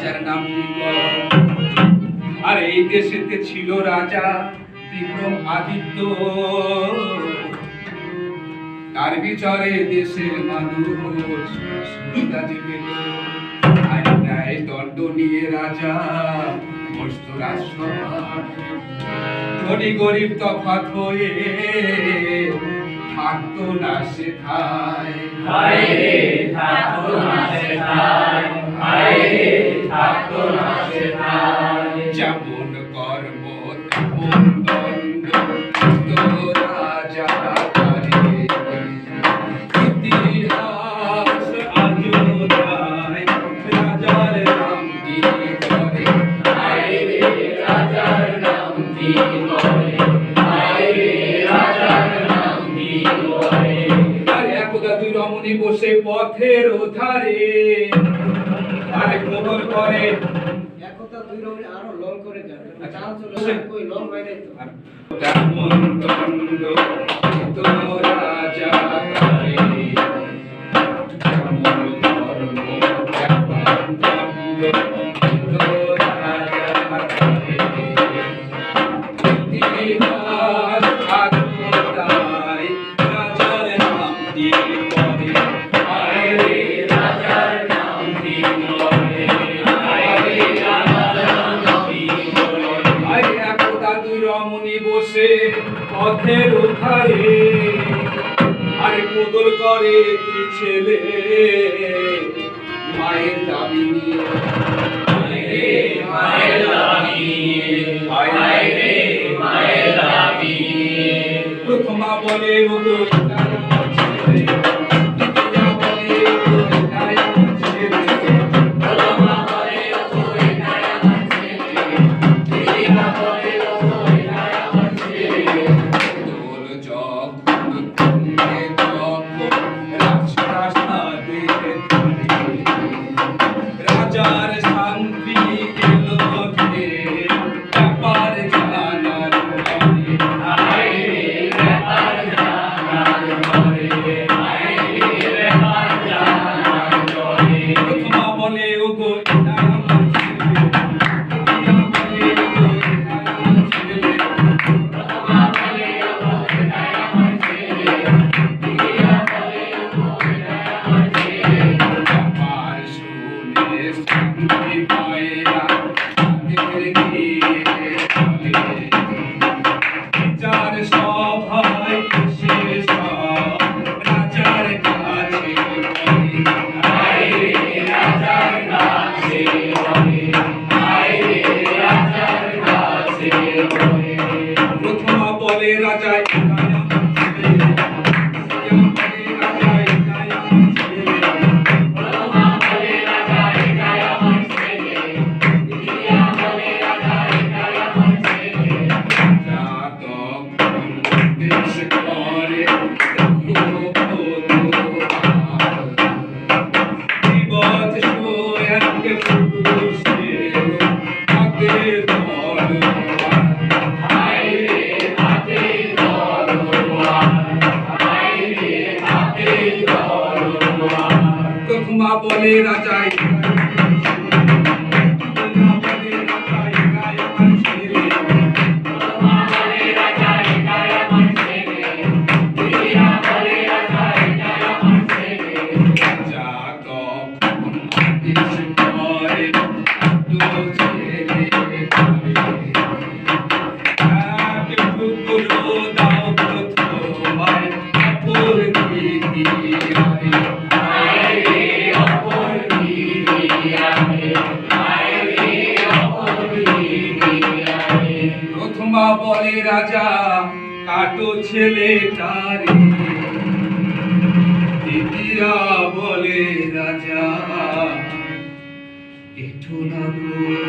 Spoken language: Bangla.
রাজার নাম বিকল। আর এই দেশেতে ছিল রাজা বিক্রম আদিত্য, তার বিচারে দেশের মানুষ সুবিধা যে পেল। আর ন্যায় দণ্ড নিয়ে রাজা বসত রাজসভা, ধনী গরিব তফাৎ হয়ে থাকতো না সেথায়। হায় রে থাকতো না সেথায়, হায় রে থাকতো না সেথায়। যেমন কর্ম তেমন দণ্ড তো রাজা করে। ইতিহাস আজও যায় রাজার নাম কি করে। হায় রে রাজার নাম কি করে, হায় রে রাজার নাম কি করে। আর একদা দুই রমণী বসে পথের ধারে, আরে কোমর করে একতা দুই রমণী আরো লং করে যাবে, চাল চলে কই লং বাইরে তো। তেমন দণ্ড তো রাজা করে। যেমন কর্ম তেমন দণ্ড তো রাজা করে। ইতিহাস আজও যায় রাজার নাম কি করে। হায় রে রাজার নাম কি করে, হায় রে রাজার নাম কি করে। আরে একদা দুই রমণী বসে পথের ধারে, আরে কোদল করে কি ছেলে মায়ের দাবি নিয়ে। হায় রে মায়ের দাবি, হায় রে মায়ের দাবি। প্রথমা বলে ওগো এটাই আমার ছেলে, দ্বিতীয়া বলে ওগো এটাই আমার ছেলে। প্রথমা বলে ওগো এটাই আমার ছেলে, দ্বিতীয়া বলে ওগো এটাই আমার ছেলে। দোল যখন তুলে তখন রাজপ্রাসাদে ধরে, রাজার শান্তি এলো রে ব্যাপার জানার পরে। হায় রে ব্যাপার জানার পরে, হায় রে ব্যাপার জানার পরে। প্রথমা বলে ওগো এটাই আমার ছেলে, দ্বিতীয়া বলে ওগো এটাই আমার ছেলে। প্রথমা বলে ওগো এটাই আমার ছেলে, দ্বিতীয়া বলে ওগো এটাই আমার ছেলে। ব্যাপার শুনে শান্তি পায় না তাদের গিয়ে চলে। বিচার সভায় শেষ রাজার কাছে বলে। হায় রে রাজার কাছে বলে, হায় রে রাজার কাছে বলে। প্রথমা বলে রাজা এটাই আমার ছেলে, দ্বিতীয়া বলে রাজা এটাই আমার ছেলে। প্রথমা বলে রাজা এটাই আমার ছেলে, দ্বিতীয়া বলে রাজা এটাই আমার ছেলে। রাজা তখন দেশ করে বিপদ সোয়াকে পুরুষের হাতে তলোয়ার। হায় রে হাতে তলোয়ার, হায় রে হাতে তলোয়ার। প্রথমা বলে রাজা প্রথমা বলে রাজা এটাই আমার ছেলে, দ্বিতীয়া বলে রাজা এটাই আমার ছেলে। রাজা তখন আদেশ করে দু ছেলে এক টুকরো দাও প্রথমায় অপর দ্বিতীয়ায়। হায় রে অপর দ্বিতীয়ায়, হায় রে অপর দ্বিতীয়ায়। প্রথমা বলে রাজা কাটো ছেলেটারে, দ্বিতীয়া বলে রাজা এঠো না করে।